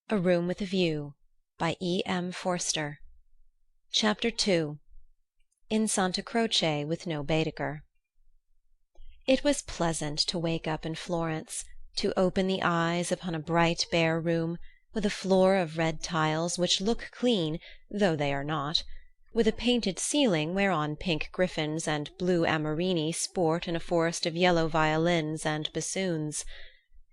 A Room with a View by E.M. Forster. Chapter 2. In Santa Croce with no Baedeker. It was pleasant to wake up in Florence, to open the eyes upon a bright bare room, with a floor of red tiles which look clean, though they are not, with a painted ceiling whereon pink griffins and blue amorini sport in a forest of yellow violins and bassoons.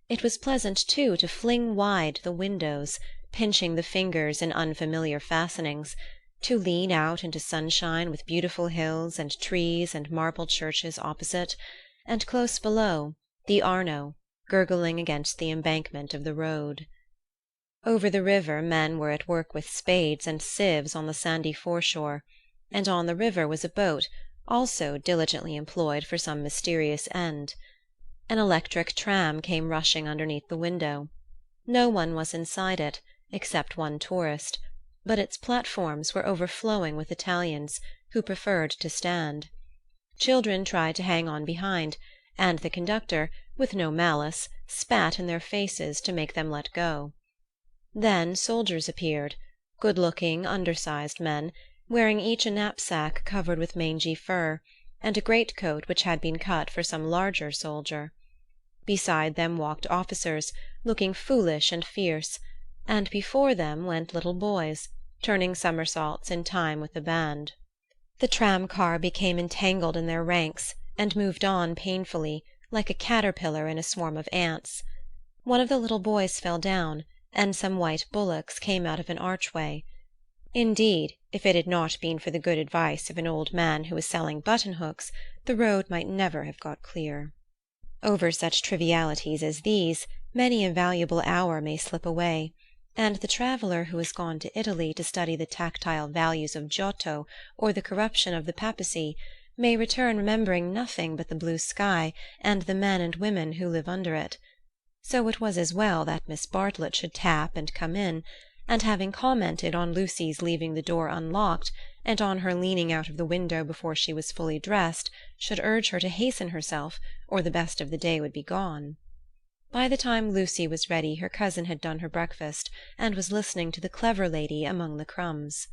It was pleasant, too, to fling wide the windows, pinching the fingers in unfamiliar fastenings, to lean out into sunshine with beautiful hills and trees and marble churches opposite, and close below, the Arno, gurgling against the embankment of the road. Over the river men were at work with spades and sieves on the sandy foreshore, and on the river was a boat, also diligently employed for some mysterious end. An electric tram came rushing underneath the window. No one was inside it, except one tourist, but its platforms were overflowing with Italians, who preferred to stand. Children tried to hang on behind, and the conductor, with no malice, spat in their faces to make them let go. Then soldiers appeared, good-looking, undersized men, wearing each a knapsack covered with mangy fur, and a greatcoat which had been cut for some larger soldier. Beside them walked officers, looking foolish and fierce, and before them went little boys, turning somersaults in time with the band. The tram-car became entangled in their ranks, and moved on painfully, like a caterpillar in a swarm of ants. One of the little boys fell down, and some white bullocks came out of an archway. Indeed, if it had not been for the good advice of an old man who was selling button-hooks, the road might never have got clear. Over such trivialities as these many a valuable hour may slip away, and the traveller who has gone to Italy to study the tactile values of Giotto or the corruption of the papacy may return remembering nothing but the blue sky and the men and women who live under it. So it was as well that Miss Bartlett should tap and come in, and having commented on Lucy's leaving the door unlocked, and on her leaning out of the window before she was fully dressed, should urge her to hasten herself, or the best of the day would be gone. By the time Lucy was ready her cousin had done her breakfast, and was listening to the clever lady among the crumbs.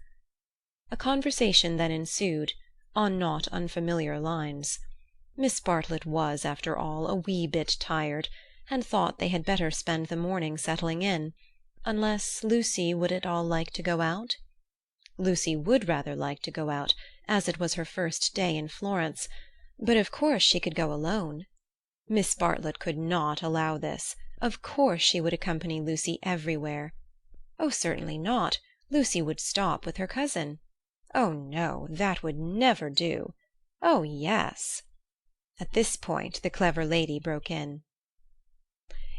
A conversation then ensued, on not unfamiliar lines. Miss Bartlett was, after all, a wee bit tired, and thought they had better spend the morning settling in, unless Lucy would at all like to go out? Lucy would rather like to go out, as it was her first day in Florence, but of course she could go alone. Miss Bartlett could not allow this. Of course she would accompany Lucy everywhere. Oh, certainly not. Lucy would stop with her cousin. Oh, no, that would never do. Oh, yes. At this point the clever lady broke in.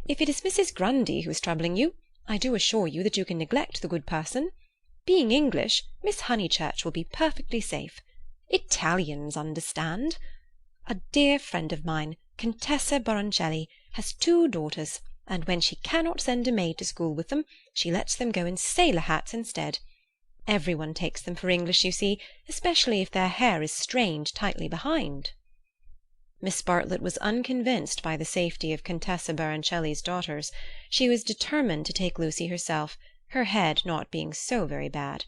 "If it is Mrs. Grundy who is troubling you, I do assure you that you can neglect the good person. Being English, Miss Honeychurch will be perfectly safe. Italians understand. A dear friend of mine, Contessa Baroncelli, has 2 daughters, and when she cannot send a maid to school with them, she lets them go in sailor hats instead. Everyone takes them for English, you see, especially if their hair is strained tightly behind." Miss Bartlett was unconvinced by the safety of Contessa Baroncelli's daughters. She was determined to take Lucy herself, her head not being so very bad.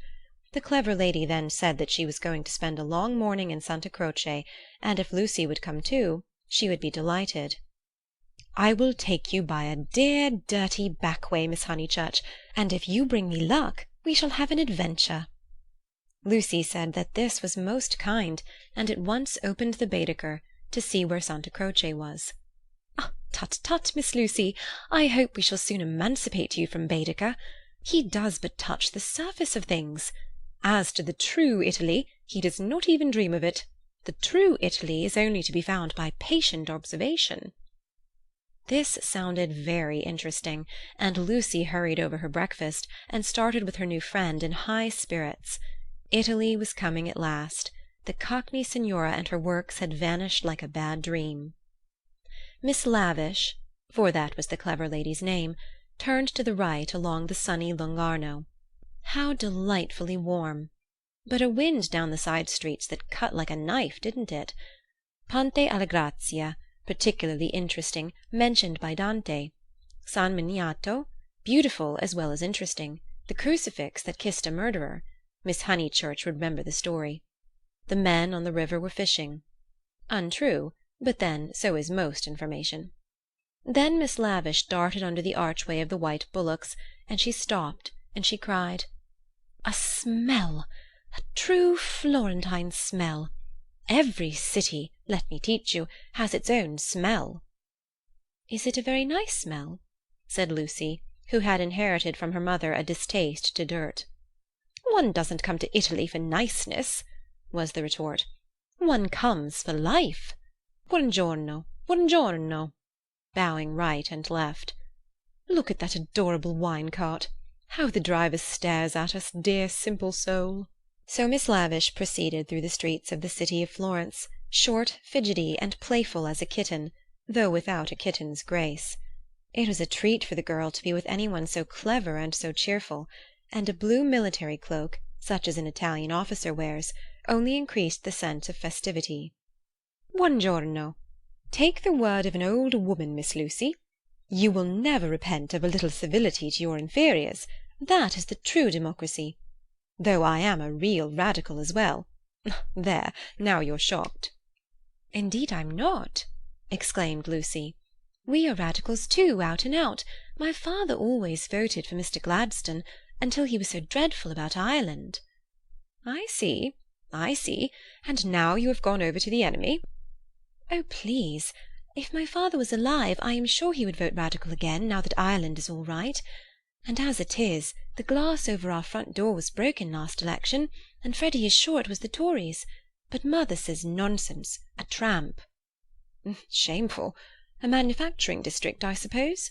The clever lady then said that she was going to spend a long morning in Santa Croce, and if Lucy would come too, she would be delighted. "I will take you by a dear dirty back way, Miss Honeychurch, and if you bring me luck we shall have an adventure." Lucy said that this was most kind, and at once opened the Baedeker to see where Santa Croce was. "Ah, tut, tut, Miss Lucy, I hope we shall soon emancipate you from Baedeker. He does but touch the surface of things. As to the true Italy, he does not even dream of it. The true Italy is only to be found by patient observation." This sounded very interesting, and Lucy hurried over her breakfast and started with her new friend in high spirits. Italy was coming at last. The Cockney signora and her works had vanished like a bad dream. Miss Lavish, for that was the clever lady's name, turned to the right along the sunny Lungarno. How delightfully warm! But a wind down the side streets that cut like a knife, didn't it? Ponte alla Grazia, particularly interesting, mentioned by Dante. San Miniato, beautiful as well as interesting, the crucifix that kissed a murderer. Miss Honeychurch would remember the story. The men on the river were fishing. Untrue, but then so is most information. Then Miss Lavish darted under the archway of the White Bullocks, and she stopped, and she cried, "A smell! A true Florentine smell! Every city, let me teach you, has its own smell." "Is it a very nice smell?" said Lucy, who had inherited from her mother a distaste to dirt. "One doesn't come to Italy for niceness," was the retort. "One comes for life. Buongiorno, buongiorno," bowing right and left. "Look at that adorable wine-cart. How the driver stares at us, dear simple soul!" So Miss Lavish proceeded through the streets of the city of Florence, short, fidgety, and playful as a kitten, though without a kitten's grace. It was a treat for the girl to be with anyone so clever and so cheerful, and a blue military cloak, such as an Italian officer wears, only increased the sense of festivity. "Buongiorno. Take the word of an old woman, Miss Lucy. You will never repent of a little civility to your inferiors. That is the true democracy. Though I am a real radical as well. There, now you're shocked." "Indeed I'm not," exclaimed Lucy. "We are radicals too, out and out. My father always voted for Mr. Gladstone, until he was so dreadful about Ireland." I see. And now you have gone over to the enemy?" "Oh, please! If my father was alive, I am sure he would vote radical again, now that Ireland is all right. And as it is, the glass over our front door was broken last election, and Freddy is sure it was the Tories. But mother says nonsense, a tramp." "Shameful. A manufacturing district, I suppose?"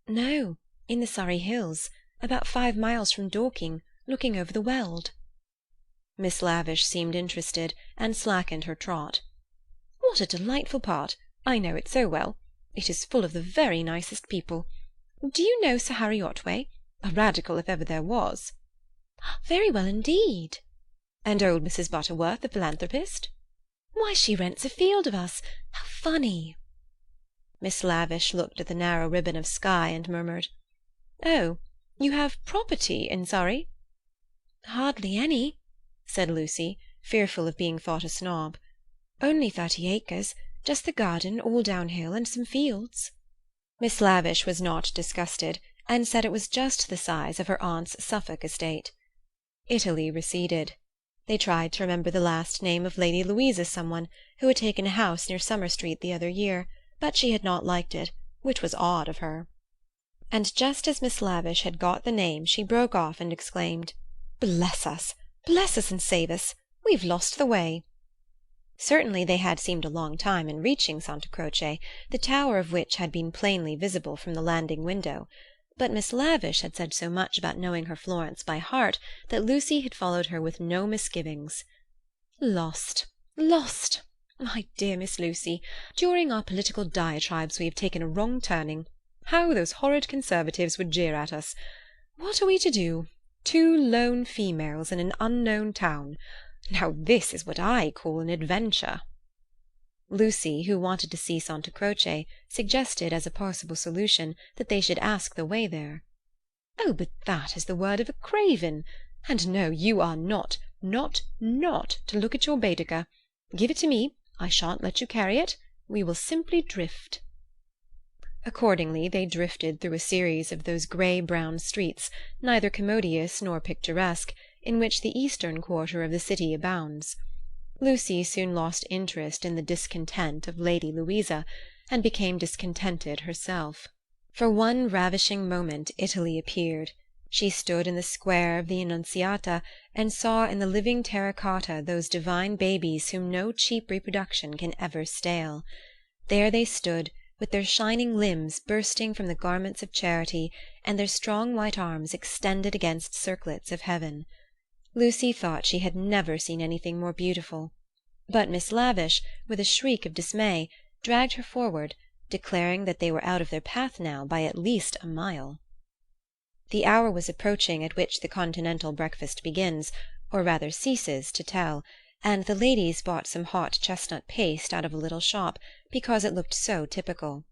"No, in the Surrey Hills, about 5 miles from Dorking, looking over the Weald." Miss Lavish seemed interested, and slackened her trot. "What a delightful part! I know it so well. It is full of the very nicest people. Do you know Sir Harry Otway? A radical if ever there was." "Very well indeed." "And old Mrs. Butterworth, the philanthropist?" "Why, she rents a field of us. How funny!" Miss Lavish looked at the narrow ribbon of sky and murmured, "Oh, you have property in Surrey?" "Hardly any," said Lucy, fearful of being thought a snob. "Only 30 acres, just the garden, all downhill, and some fields." Miss Lavish was not disgusted, and said it was just the size of her aunt's Suffolk estate. Italy receded. They tried to remember the last name of Lady Louisa someone, who had taken a house near Summer Street the other year, but she had not liked it, which was odd of her. And just as Miss Lavish had got the name she broke off and exclaimed, Bless us and save us! We've lost the way." Certainly they had seemed a long time in reaching Santa Croce, the tower of which had been plainly visible from the landing window, but Miss Lavish had said so much about knowing her Florence by heart that Lucy had followed her with no misgivings. Lost! My dear Miss Lucy, during our political diatribes we have taken a wrong turning. How those horrid Conservatives would jeer at us! What are we to do? 2 lone females in an unknown town. Now this is what I call an adventure." Lucy, who wanted to see Santa Croce, suggested as a possible solution that they should ask the way there. "Oh, but that is the word of a craven. And no, you are not to look at your Baedeker. Give it to me. I shan't let you carry it. We will simply drift." Accordingly they drifted through a series of those grey-brown streets, neither commodious nor picturesque, in which the eastern quarter of the city abounds. Lucy soon lost interest in the discontent of Lady Louisa, and became discontented herself. For one ravishing moment Italy appeared. She stood in the square of the Annunziata, and saw in the living terra-cotta those divine babies whom no cheap reproduction can ever stale. There they stood, with their shining limbs bursting from the garments of charity, and their strong white arms extended against circlets of heaven. Lucy thought she had never seen anything more beautiful. But Miss Lavish, with a shriek of dismay, dragged her forward, declaring that they were out of their path now by at least a mile. The hour was approaching at which the continental breakfast begins, or rather ceases, to tell, and the ladies bought some hot chestnut paste out of a little shop, because it looked so typical.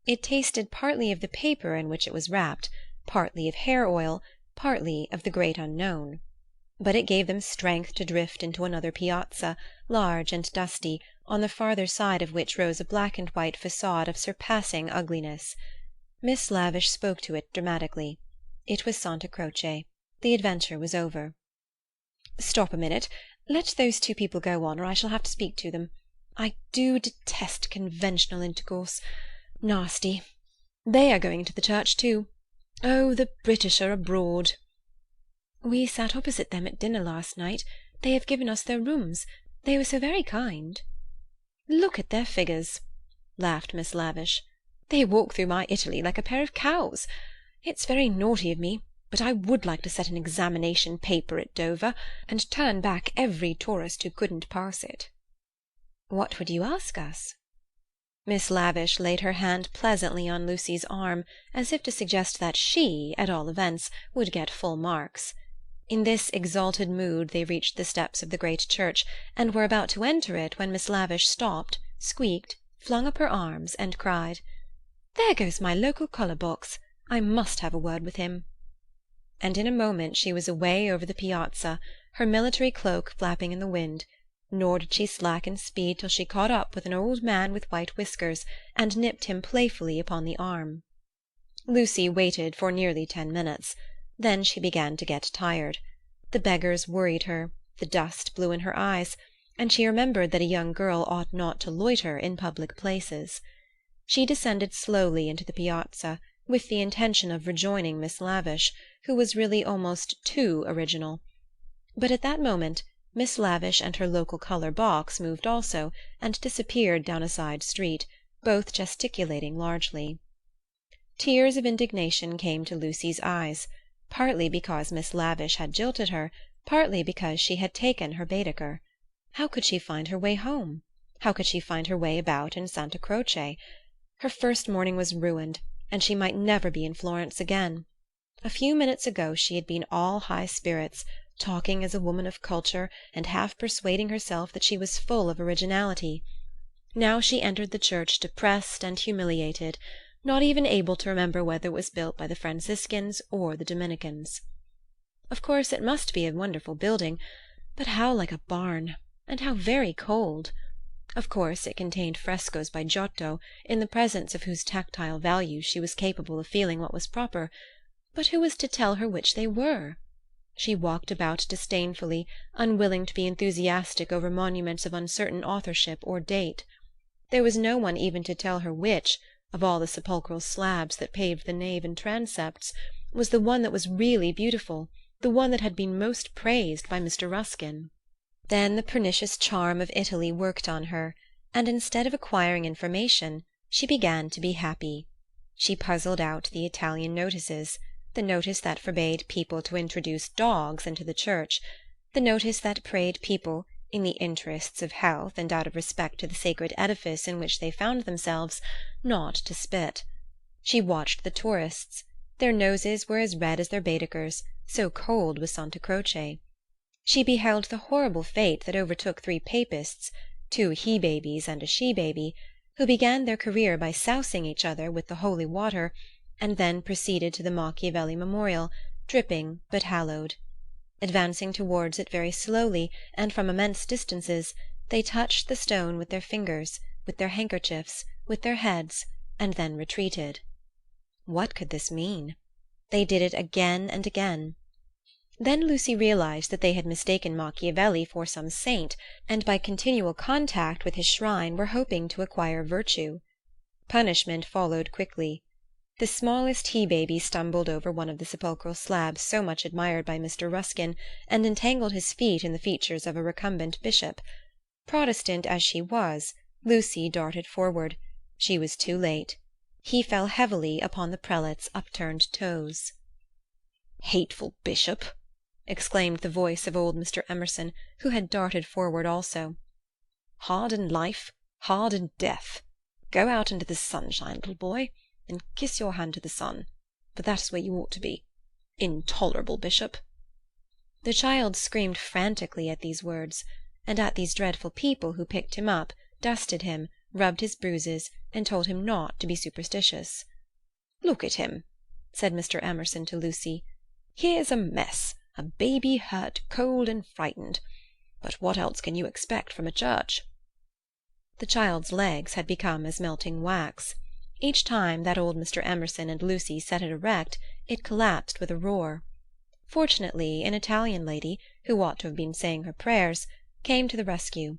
It tasted partly of the paper in which it was wrapped, partly of hair oil, partly of the great unknown. But it gave them strength to drift into another piazza, large and dusty, on the farther side of which rose a black and white facade of surpassing ugliness. Miss Lavish spoke to it dramatically. It was Santa Croce. The adventure was over. "Stop a minute. Let those two people go on, or I shall have to speak to them. I do detest conventional intercourse. Nasty. They are going into the church too. Oh, the British are abroad." "We sat opposite them at dinner last night. They have given us their rooms. They were so very kind." "Look at their figures," laughed Miss Lavish. "They walk through my Italy like a pair of cows. It's very naughty of me, but I would like to set an examination paper at Dover, and turn back every tourist who couldn't pass it." "What would you ask us?" Miss Lavish laid her hand pleasantly on Lucy's arm, as if to suggest that she, at all events, would get full marks. In this exalted mood they reached the steps of the great church, and were about to enter it when Miss Lavish stopped, squeaked, flung up her arms, and cried, "There goes my local colour-box. I must have a word with him." And in a moment she was away over the piazza, her military cloak flapping in the wind, nor did she slacken speed till she caught up with an old man with white whiskers, and nipped him playfully upon the arm. Lucy waited for nearly 10 minutes. Then she began to get tired. The beggars worried her, the dust blew in her eyes, and she remembered that a young girl ought not to loiter in public places. She descended slowly into the piazza, with the intention of rejoining Miss Lavish, who was really almost too original. But at that moment Miss Lavish and her local colour-box moved also, and disappeared down a side street, both gesticulating largely. Tears of indignation came to Lucy's eyes, partly because Miss Lavish had jilted her, partly because she had taken her Baedeker. How could she find her way home? How could she find her way about in Santa Croce? Her first morning was ruined, and she might never be in Florence again. A few minutes ago she had been all high spirits, talking as a woman of culture, and half persuading herself that she was full of originality. Now she entered the church depressed and humiliated, not even able to remember whether it was built by the Franciscans or the Dominicans. Of course it must be a wonderful building, but how like a barn, and how very cold! Of course it contained frescoes by Giotto, in the presence of whose tactile value she was capable of feeling what was proper, but who was to tell her which they were? She walked about disdainfully, unwilling to be enthusiastic over monuments of uncertain authorship or date. There was no one even to tell her which, of all the sepulchral slabs that paved the nave and transepts, was the one that was really beautiful, the one that had been most praised by Mr. Ruskin. Then the pernicious charm of Italy worked on her, and instead of acquiring information, she began to be happy. She puzzled out the Italian notices, the notice that forbade people to introduce dogs into the church, the notice that prayed people, in the interests of health and out of respect to the sacred edifice in which they found themselves, not to spit. She watched the tourists. Their noses were as red as their Baedekers, so cold was Santa Croce. She beheld the horrible fate that overtook 3 papists, 2 he-babies and a she-baby, who began their career by sousing each other with the holy water, and then proceeded to the Machiavelli memorial, dripping but hallowed. Advancing towards it very slowly, and from immense distances, they touched the stone with their fingers, with their handkerchiefs, with their heads, and then retreated. What could this mean? They did it again and again. Then Lucy realized that they had mistaken Machiavelli for some saint, and by continual contact with his shrine were hoping to acquire virtue. Punishment followed quickly. The smallest he-baby stumbled over one of the sepulchral slabs so much admired by Mr. Ruskin, and entangled his feet in the features of a recumbent bishop. Protestant as she was, Lucy darted forward. She was too late. He fell heavily upon the prelate's upturned toes. "Hateful bishop!" exclaimed the voice of old Mr. Emerson, who had darted forward also. "Hard in life, hard in death. Go out into the sunshine, little boy, and kiss your hand to the sun, for that is where you ought to be. Intolerable bishop!" The child screamed frantically at these words, and at these dreadful people who picked him up, dusted him, rubbed his bruises, and told him not to be superstitious. "Look at him," said Mr. Emerson to Lucy. "Here's a mess, a baby hurt, cold, and frightened. But what else can you expect from a church?" The child's legs had become as melting wax. Each time that old Mr. Emerson and Lucy set it erect, it collapsed with a roar. Fortunately, an Italian lady, who ought to have been saying her prayers, came to the rescue.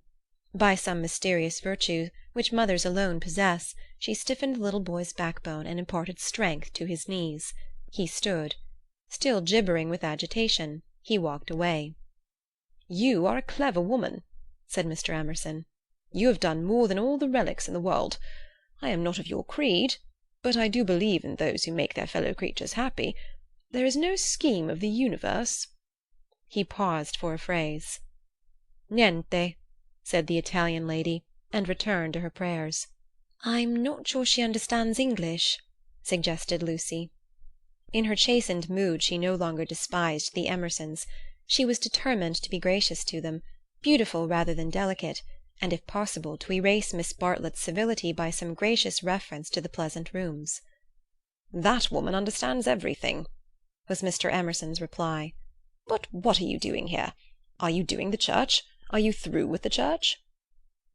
By some mysterious virtue which mothers alone possess, she stiffened the little boy's backbone and imparted strength to his knees. He stood. Still gibbering with agitation, he walked away. "You are a clever woman," said Mr. Emerson. "You have done more than all the relics in the world. I am not of your creed, but I do believe in those who make their fellow creatures happy. There is no scheme of the universe—" He paused for a phrase. "Niente," said the Italian lady, and returned to her prayers. "I'm not sure she understands English," suggested Lucy. In her chastened mood she no longer despised the Emersons. She was determined to be gracious to them, beautiful rather than delicate, and if possible to erase Miss Bartlett's civility by some gracious reference to the pleasant rooms. "That woman understands everything," was Mr. Emerson's reply. "But what are you doing here? Are you doing the church? Are you through with the church?"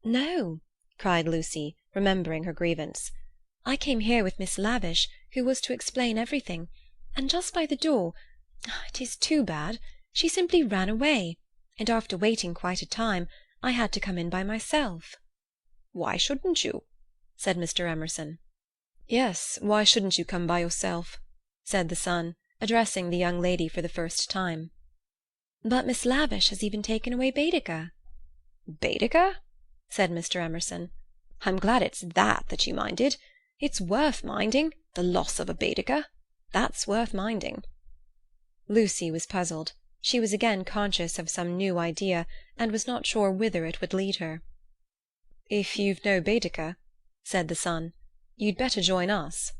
"No," cried Lucy, remembering her grievance. "I came here with Miss Lavish, who was to explain everything, and just by the door—it is too bad—she simply ran away, and after waiting quite a time, I had to come in by myself." "Why shouldn't you?" said Mr. Emerson. "Yes, why shouldn't you come by yourself?" said the son, addressing the young lady for the first time. "But Miss Lavish has even taken away Baedeker." "Baedeker?" said Mr. Emerson. "I'm glad it's that you minded. It's worth minding, the loss of a Baedeker. That's worth minding." Lucy was puzzled. She was again conscious of some new idea, and was not sure whither it would lead her. "If you've no Baedeker," said the son, "you'd better join us."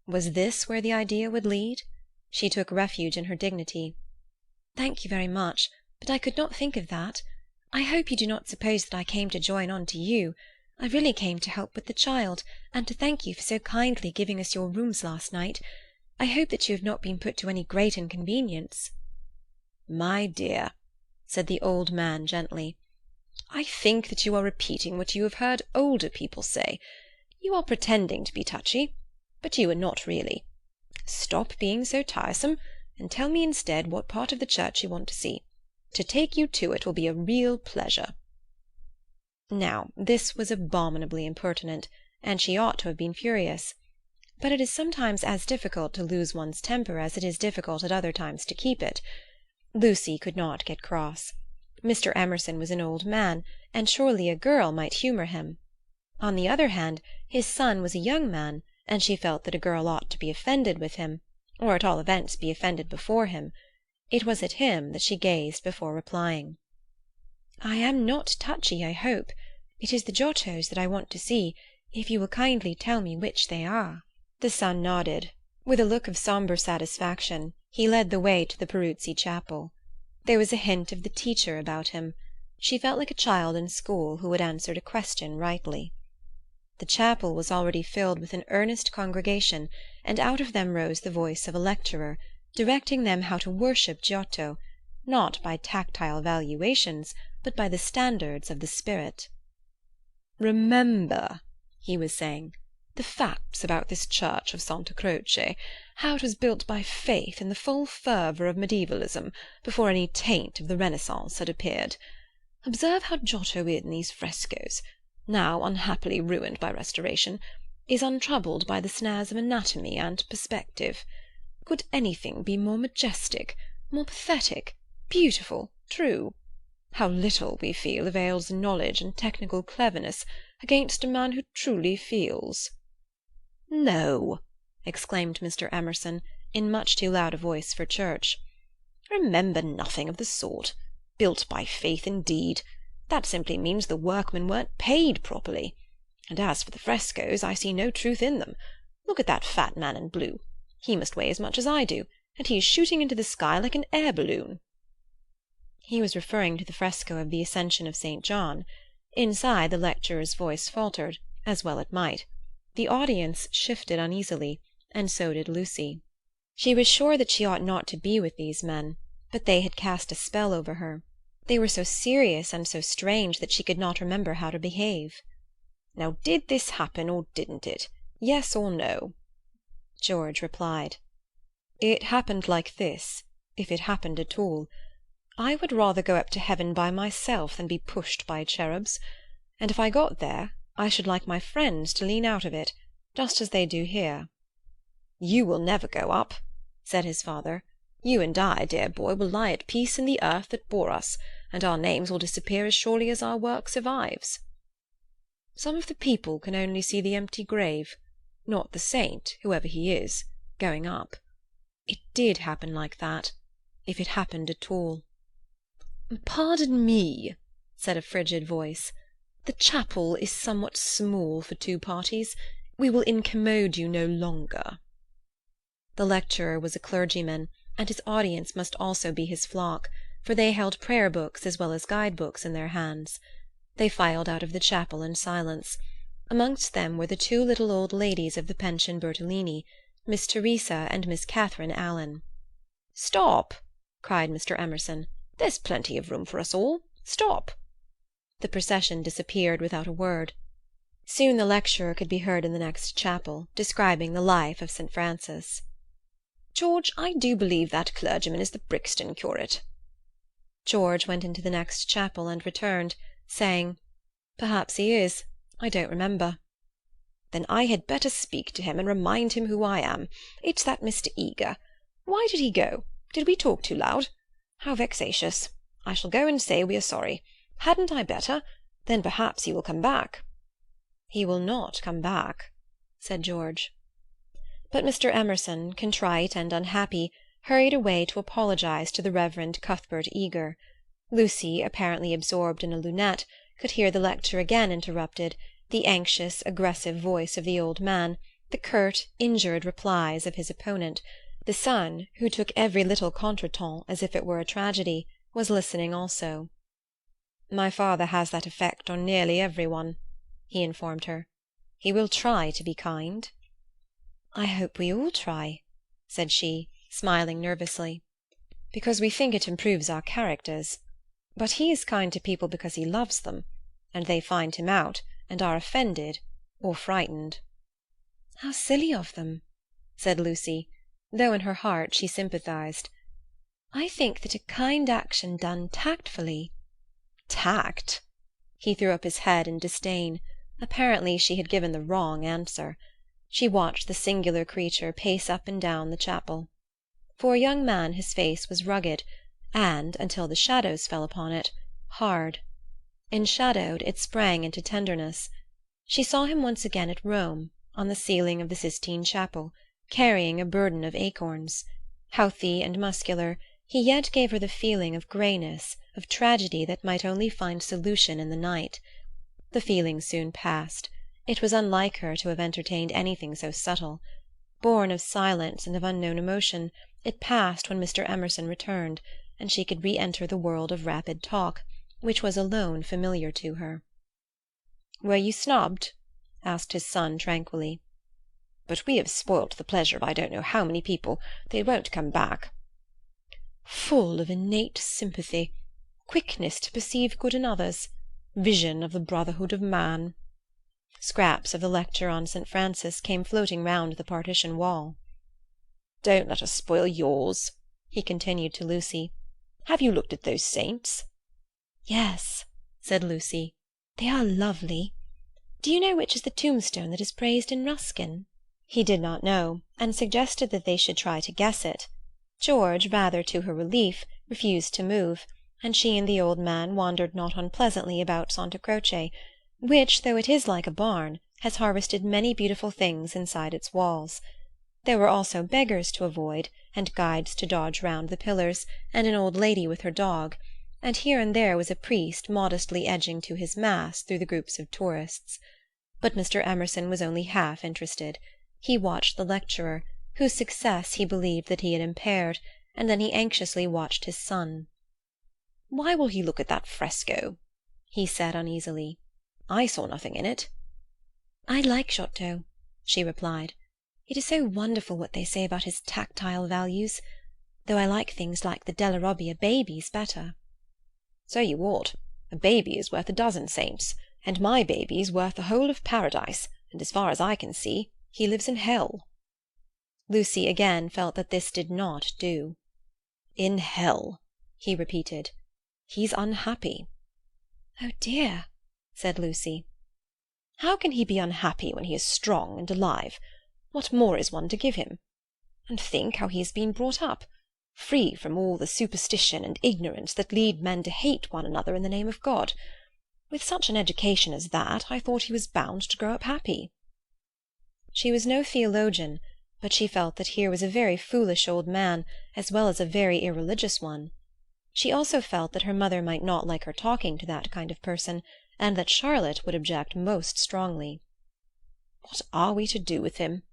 Was this where the idea would lead? She took refuge in her dignity. "Thank you very much, but I could not think of that. I hope you do not suppose that I came to join on to you. I really came to help with the child, and to thank you for so kindly giving us your rooms last night. I hope that you have not been put to any great inconvenience." "My dear," said the old man gently, "I think that you are repeating what you have heard older people say. You are pretending to be touchy, but you are not really. Stop being so tiresome, and tell me instead what part of the church you want to see. To take you to it will be a real pleasure." Now, this was abominably impertinent, and she ought to have been furious. But it is sometimes as difficult to lose one's temper as it is difficult at other times to keep it. Lucy could not get cross. Mr. Emerson was an old man, and surely a girl might humour him. On the other hand, his son was a young man, and she felt that a girl ought to be offended with him, or at all events be offended before him. It was at him that she gazed before replying. "I am not touchy, I hope. It is the Giottos that I want to see, if you will kindly tell me which they are." The son nodded. With a look of sombre satisfaction, he led the way to the Peruzzi chapel. There was a hint of the teacher about him. She felt like a child in school who had answered a question rightly. The chapel was already filled with an earnest congregation, and out of them rose the voice of a lecturer, directing them how to worship Giotto, not by tactile valuations, but by the standards of the spirit. "Remember," he was saying, "the facts about this church of Santa Croce, how it was built by faith in the full fervour of medievalism, before any taint of the Renaissance had appeared. Observe how Giotto in these frescoes, now unhappily ruined by restoration, is untroubled by the snares of anatomy and perspective. Could anything be more majestic, more pathetic, beautiful, true? How little, we feel, avails knowledge and technical cleverness against a man who truly feels." "No," exclaimed Mr. Emerson, in much too loud a voice for church. "Remember nothing of the sort. Built by faith indeed. That simply means the workmen weren't paid properly. And as for the frescoes, I see no truth in them. Look at that fat man in blue. He must weigh as much as I do, and he is shooting into the sky like an air balloon." He was referring to the fresco of the Ascension of St. John. Inside, the lecturer's voice faltered, as well it might. The audience shifted uneasily, and so did Lucy. She was sure that she ought not to be with these men, but they had cast a spell over her. They were so serious and so strange that she could not remember how to behave. "Now did this happen, or didn't it? Yes or no?" George replied. "It happened like this, if it happened at all. I would rather go up to heaven by myself than be pushed by cherubs, and if I got there I should like my friends to lean out of it, just as they do here." "You will never go up," said his father. "You and I, dear boy, will lie at peace in the earth that bore us, and our names will disappear as surely as our work survives." "Some of the people can only see the empty grave, not the saint, whoever he is, going up. It did happen like that, if it happened at all." "Pardon me," said a frigid voice. "The chapel is somewhat small for 2 parties. We will incommode you no longer." The lecturer was a clergyman, and his audience must also be his flock, for they held prayer-books as well as guide-books in their hands. They filed out of the chapel in silence. Amongst them were the 2 little old ladies of the Pension Bertolini, Miss Teresa and Miss Catherine Allen. "Stop!" cried Mr. Emerson. "There's plenty of room for us all. Stop!" The procession disappeared without a word. Soon the lecturer could be heard in the next chapel, describing the life of St. Francis. "George, I do believe that clergyman is the Brixton curate." George went into the next chapel and returned, saying, "Perhaps he is. I don't remember." "Then I had better speak to him and remind him who I am. It's that Mr. Eager. Why did he go? Did we talk too loud? How vexatious. I shall go and say we are sorry. Hadn't I better? Then perhaps he will come back." "He will not come back," said George. But Mr. Emerson, contrite and unhappy, hurried away to apologize to the Reverend Cuthbert Eager. Lucy, apparently absorbed in a lunette, could hear the lecture again interrupted, the anxious, aggressive voice of the old man, the curt, injured replies of his opponent. The son, who took every little contretemps as if it were a tragedy, was listening also. "My father has that effect on nearly every one," he informed her. "He will try to be kind." "I hope we all try," said she, smiling nervously, "because we think it improves our characters. But he is kind to people because he loves them, and they find him out and are offended or frightened." "How silly of them," said Lucy, though in her heart she sympathized. "I think that a kind action done tactfully—" "Tact?" He threw up his head in disdain. Apparently she had given the wrong answer. She watched the singular creature pace up and down the chapel. For a young man his face was rugged, and, until the shadows fell upon it, hard. Enshadowed, it sprang into tenderness. She saw him once again at Rome, on the ceiling of the Sistine Chapel, carrying a burden of acorns. Healthy and muscular, he yet gave her the feeling of greyness, of tragedy that might only find solution in the night. The feeling soon passed. It was unlike her to have entertained anything so subtle. Born of silence and of unknown emotion, it passed when Mr. Emerson returned, and she could re-enter the world of rapid talk, which was alone familiar to her. "Were you snubbed?" asked his son tranquilly. "But we have spoilt the pleasure of I don't know how many people. They won't come back." "Full of innate sympathy, quickness to perceive good in others, vision of the brotherhood of man." Scraps of the lecture on St. Francis came floating round the partition wall. "Don't let us spoil yours," he continued to Lucy. "Have you looked at those saints?" "Yes," said Lucy. "They are lovely. Do you know which is the tombstone that is praised in Ruskin?" He did not know, and suggested that they should try to guess it. George, rather to her relief, refused to move, and she and the old man wandered not unpleasantly about Santa Croce, which, though it is like a barn, has harvested many beautiful things inside its walls. There were also beggars to avoid, and guides to dodge round the pillars, and an old lady with her dog, and here and there was a priest modestly edging to his mass through the groups of tourists. But Mr. Emerson was only half interested. He watched the lecturer, whose success he believed that he had impaired, and then he anxiously watched his son. "Why will he look at that fresco?" he said uneasily. "I saw nothing in it." "I like Giotto," she replied. It is so wonderful what they say about his tactile values, though I like things like the Della Robbia babies better." "So you ought. A baby is worth a dozen saints, and my baby's worth the whole of paradise, and as far as I can see, he lives in hell." Lucy again felt that this did not do. "In hell," he repeated. "He's unhappy." "Oh dear," said Lucy. "How can he be unhappy when he is strong and alive? What more is one to give him? And think how he has been brought up, free from all the superstition and ignorance that lead men to hate one another in the name of God. With such an education as that, I thought he was bound to grow up happy." She was no theologian, but she felt that here was a very foolish old man, as well as a very irreligious one. She also felt that her mother might not like her talking to that kind of person, and that Charlotte would object most strongly. "What are we to do with him?"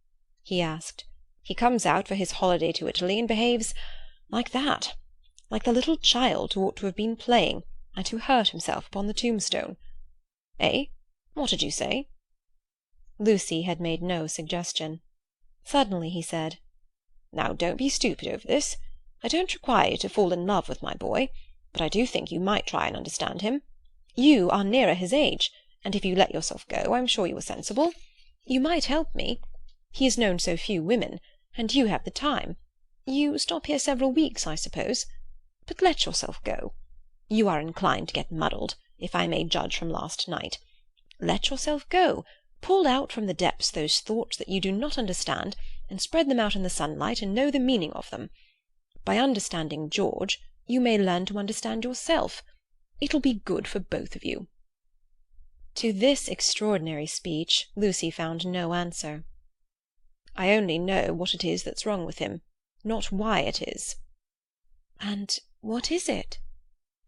he asked. "He comes out for his holiday to Italy and behaves like that, like the little child who ought to have been playing, and who hurt himself upon the tombstone. Eh? What did you say?" Lucy had made no suggestion. Suddenly he said, "Now don't be stupid over this. I don't require you to fall in love with my boy, but I do think you might try and understand him. You are nearer his age, and if you let yourself go, I'm sure you are sensible. You might help me. He has known so few women, and you have the time. You stop here several weeks, I suppose. But let yourself go. You are inclined to get muddled, if I may judge from last night. Let yourself go. Pull out from the depths those thoughts that you do not understand, and spread them out in the sunlight and know the meaning of them. By understanding George, you may learn to understand yourself. It'll be good for both of you." To this extraordinary speech Lucy found no answer. "I only know what it is that's wrong with him, not why it is." "And what is it?"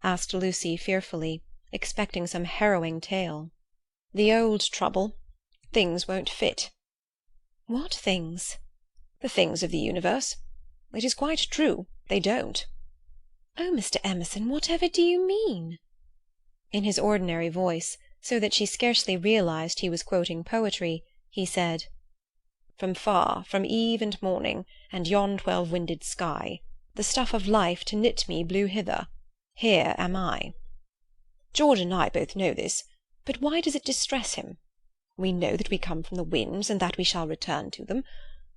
asked Lucy fearfully, expecting some harrowing tale. "The old trouble. Things won't fit." "What things?" "The things of the universe. It is quite true. They don't." "Oh, Mr. Emerson, whatever do you mean?" In his ordinary voice, so that she scarcely realized he was quoting poetry, he said, "From far, from eve and morning, and yon 12-winded sky, the stuff of life to knit me blew hither. Here am I." George and I both know this, but why does it distress him? We know that we come from the winds, and that we shall return to them,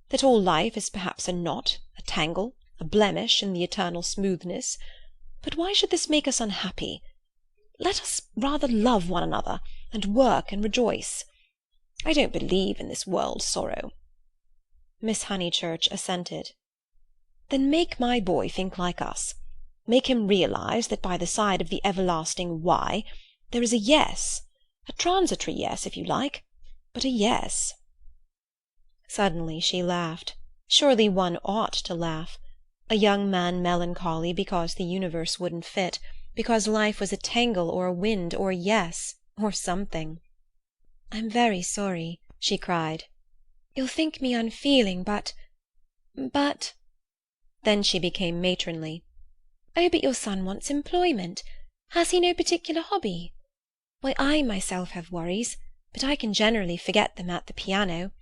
that all life is perhaps a knot, a tangle, a blemish in the eternal smoothness. But why should this make us unhappy? Let us rather love one another, and work and rejoice. I don't believe in this world's sorrow." Miss Honeychurch assented. "Then make my boy think like us. Make him realize that by the side of the everlasting why there is a yes, a transitory yes, if you like, but a yes." Suddenly she laughed. Surely one ought to laugh. A young man melancholy because the universe wouldn't fit, because life was a tangle or a wind or a yes, or something. "I'm very sorry," she cried. "You'll think me unfeeling, but—" Then she became matronly. "Oh, but your son wants employment. Has he no particular hobby? Why, I myself have worries, but I can generally forget them at the piano.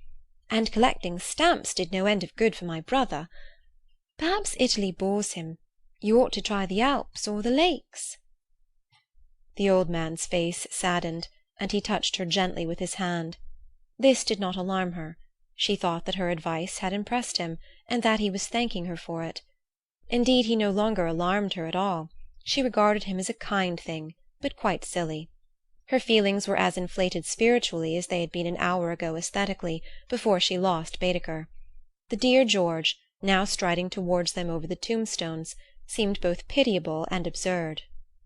And collecting stamps did no end of good for my brother. Perhaps Italy bores him. You ought to try the Alps or the lakes." The old man's face saddened, and he touched her gently with his hand. This did not alarm her. She thought that her advice had impressed him, and that he was thanking her for it. Indeed, he no longer alarmed her at all. She regarded him as a kind thing, but quite silly. Her feelings were as inflated spiritually as they had been an hour ago aesthetically, before she lost Baedeker. The dear George, now striding towards them over the tombstones, seemed both pitiable and absurd.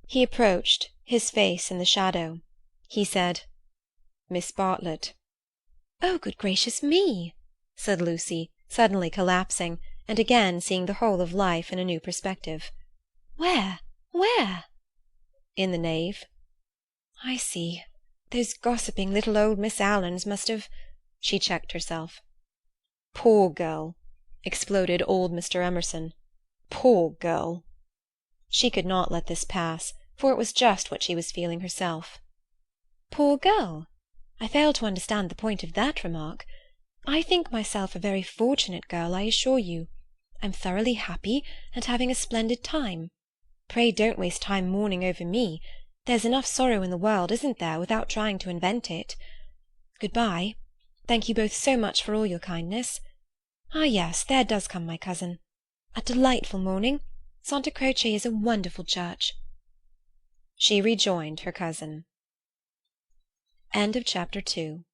He approached, his face in the shadow. He said, "Miss Bartlett." "Oh, good gracious me!" said Lucy, suddenly collapsing, and again seeing the whole of life in a new perspective. "Where? Where?" "In the nave." "I see. Those gossiping little old Miss Allens must have—" She checked herself. "Poor girl!" exploded old Mr. Emerson. "Poor girl!" She could not let this pass, for it was just what she was feeling herself. "Poor girl? I fail to understand the point of that remark. I think myself a very fortunate girl, I assure you. I'm thoroughly happy, and having a splendid time. Pray don't waste time mourning over me. There's enough sorrow in the world, isn't there, without trying to invent it? Good-bye. Thank you both so much for all your kindness. Ah, yes, there does come my cousin. A delightful morning. Santa Croce is a wonderful church. She rejoined her cousin. End of chapter 2.